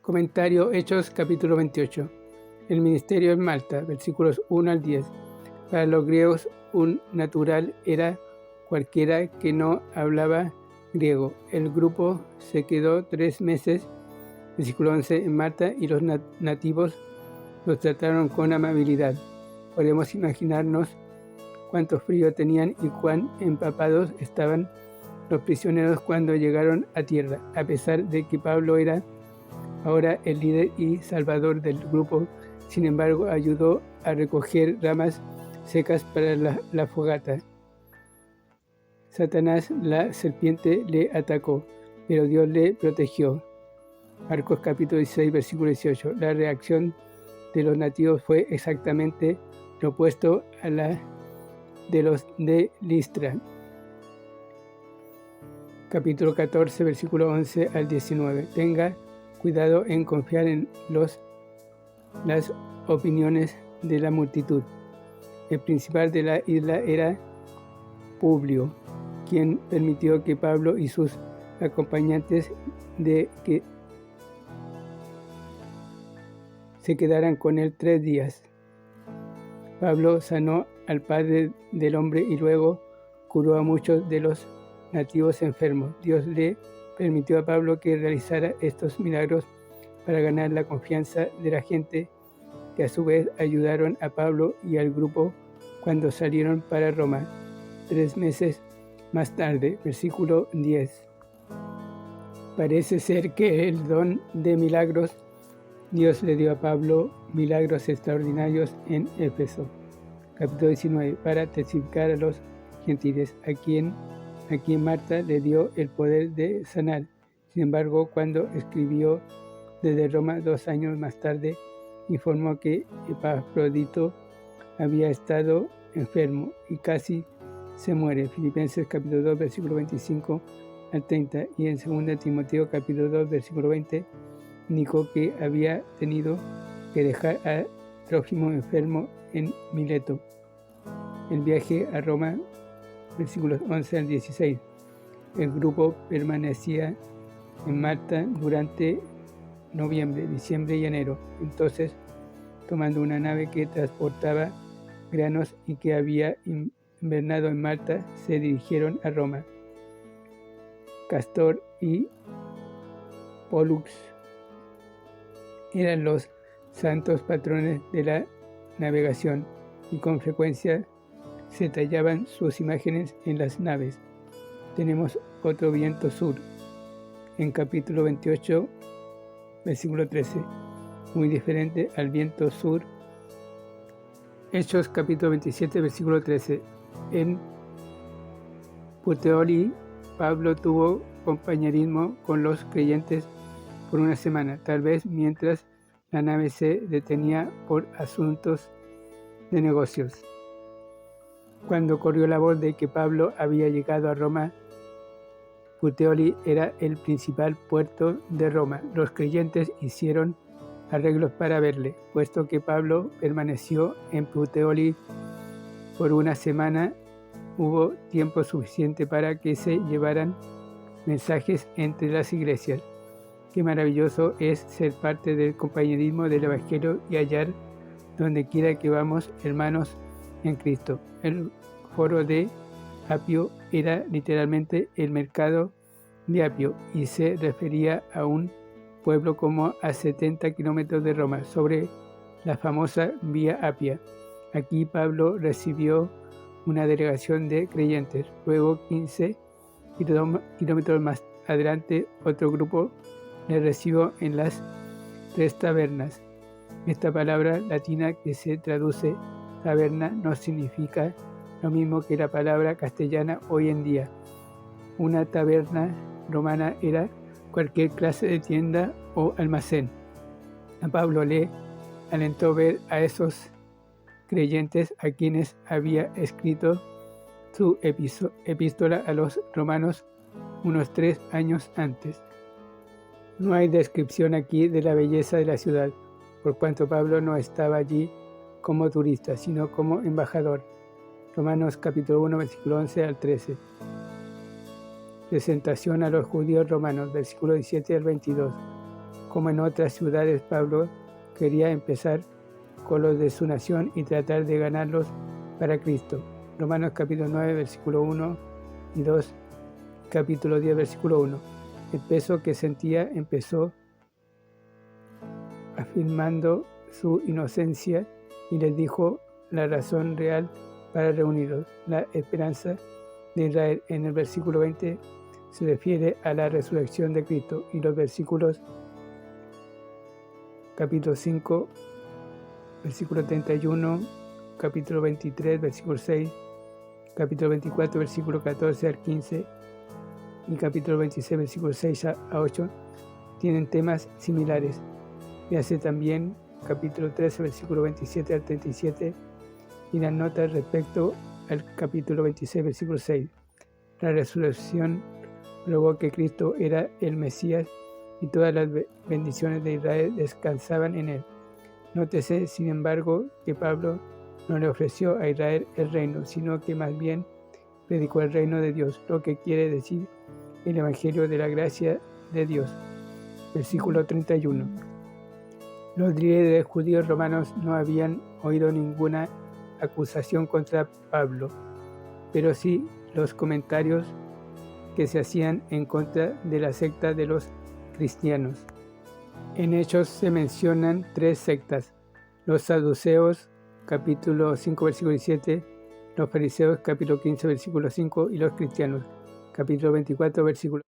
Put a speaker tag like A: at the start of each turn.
A: Comentario Hechos capítulo 28. El ministerio en Malta, versículos 1 al 10. Para los griegos un natural era cualquiera que no hablaba griego. El grupo se quedó 3 meses, versículo 11, en Malta y los nativos los trataron con amabilidad. Podemos imaginarnos cuánto frío tenían y cuán empapados estaban los prisioneros cuando llegaron a tierra. A pesar de que Pablo era ahora el líder y salvador del grupo, sin embargo, ayudó a recoger ramas secas para la fogata. Satanás, la serpiente, le atacó, pero Dios le protegió. Marcos capítulo 16, versículo 18. La reacción de los nativos fue exactamente lo opuesto a la de los de Listra. Capítulo 14, versículo 11 al 19. Tenga cuidado en confiar en las opiniones de la multitud. El principal de la isla era Publio, quien permitió que Pablo y sus acompañantes se quedaran con él 3 días. Pablo sanó al padre del hombre y luego curó a muchos de los nativos enfermos. Dios le permitió a Pablo que realizara estos milagros para ganar la confianza de la gente, que a su vez ayudaron a Pablo y al grupo cuando salieron para Roma 3 meses más tarde. Versículo 10. Parece ser que el don de milagros Dios le dio a Pablo milagros extraordinarios en Éfeso. Capítulo 19. Para testificar a los gentiles, a quien Marta le dio el poder de sanar. Sin embargo, cuando escribió desde Roma 2 años más tarde, informó que Epafrodito había estado enfermo y casi se muere. Filipenses capítulo 2, versículo 25 al 30, y en 2 Timoteo capítulo 2, versículo 20, indicó que había tenido que dejar a Trófimo enfermo en Mileto. El viaje a Roma, versículos 11 al 16. El grupo permanecía en Malta durante noviembre, diciembre y enero. Entonces, tomando una nave que transportaba granos y que había invernado en Malta, se dirigieron a Roma. Castor y Pólux eran los santos patrones de la navegación y con frecuencia se tallaban sus imágenes en las naves. Tenemos otro viento sur, en capítulo 28, versículo 13, muy diferente al viento sur. Hechos capítulo 27, versículo 13. En Puteoli, Pablo tuvo compañerismo con los creyentes por una semana, tal vez mientras la nave se detenía por asuntos de negocios. Cuando corrió la voz de que Pablo había llegado a Roma, Puteoli era el principal puerto de Roma. Los creyentes hicieron arreglos para verle, puesto que Pablo permaneció en Puteoli por una semana. Hubo tiempo suficiente para que se llevaran mensajes entre las iglesias. Qué maravilloso es ser parte del compañerismo del Evangelio y hallar donde quiera que vamos hermanos en Cristo. El foro de Apio era literalmente el mercado de Apio y se refería a un pueblo como a 70 kilómetros de Roma, sobre la famosa Vía Apia. Aquí Pablo recibió una delegación de creyentes. Luego, 15 kilómetros más adelante, otro grupo le recibió en las 3 tabernas. Esta palabra latina que se traduce taberna no significa lo mismo que la palabra castellana hoy en día. Una taberna romana era cualquier clase de tienda o almacén. A Pablo le alentó ver a esos creyentes a quienes había escrito su epístola a los romanos unos 3 años antes. No hay descripción aquí de la belleza de la ciudad, por cuanto Pablo no estaba allí como turista, sino como embajador. Romanos capítulo 1, versículo 11 al 13. Presentación a los judíos romanos, versículo 17 al 22. Como en otras ciudades, Pablo quería empezar con los de su nación y tratar de ganarlos para Cristo. Romanos capítulo 9, versículo 1 y 2, capítulo 10, versículo 1. El peso que sentía empezó afirmando su inocencia y les dijo la razón real para reunirlos. La esperanza de Israel en el versículo 20 se refiere a la resurrección de Cristo, y los versículos capítulo 5, versículo 31, capítulo 23, versículo 6, capítulo 24, versículo 14 al 15 y capítulo 26, versículo 6 a 8 tienen temas similares. Véase también capítulo 13, versículo 27 al 37 y las notas respecto al capítulo 26, versículo 6. La resurrección probó que Cristo era el Mesías y todas las bendiciones de Israel descansaban en él. Nótese, sin embargo, que Pablo no le ofreció a Israel el reino, sino que más bien predicó el reino de Dios, lo que quiere decir el Evangelio de la gracia de Dios. Versículo 31. Los líderes judíos romanos no habían oído ninguna acusación contra Pablo, pero sí los comentarios que se hacían en contra de la secta de los cristianos. En Hechos se mencionan 3 sectas: los saduceos, capítulo 5, versículo 17, los fariseos, capítulo 15, versículo 5, y los cristianos, capítulo 24, versículo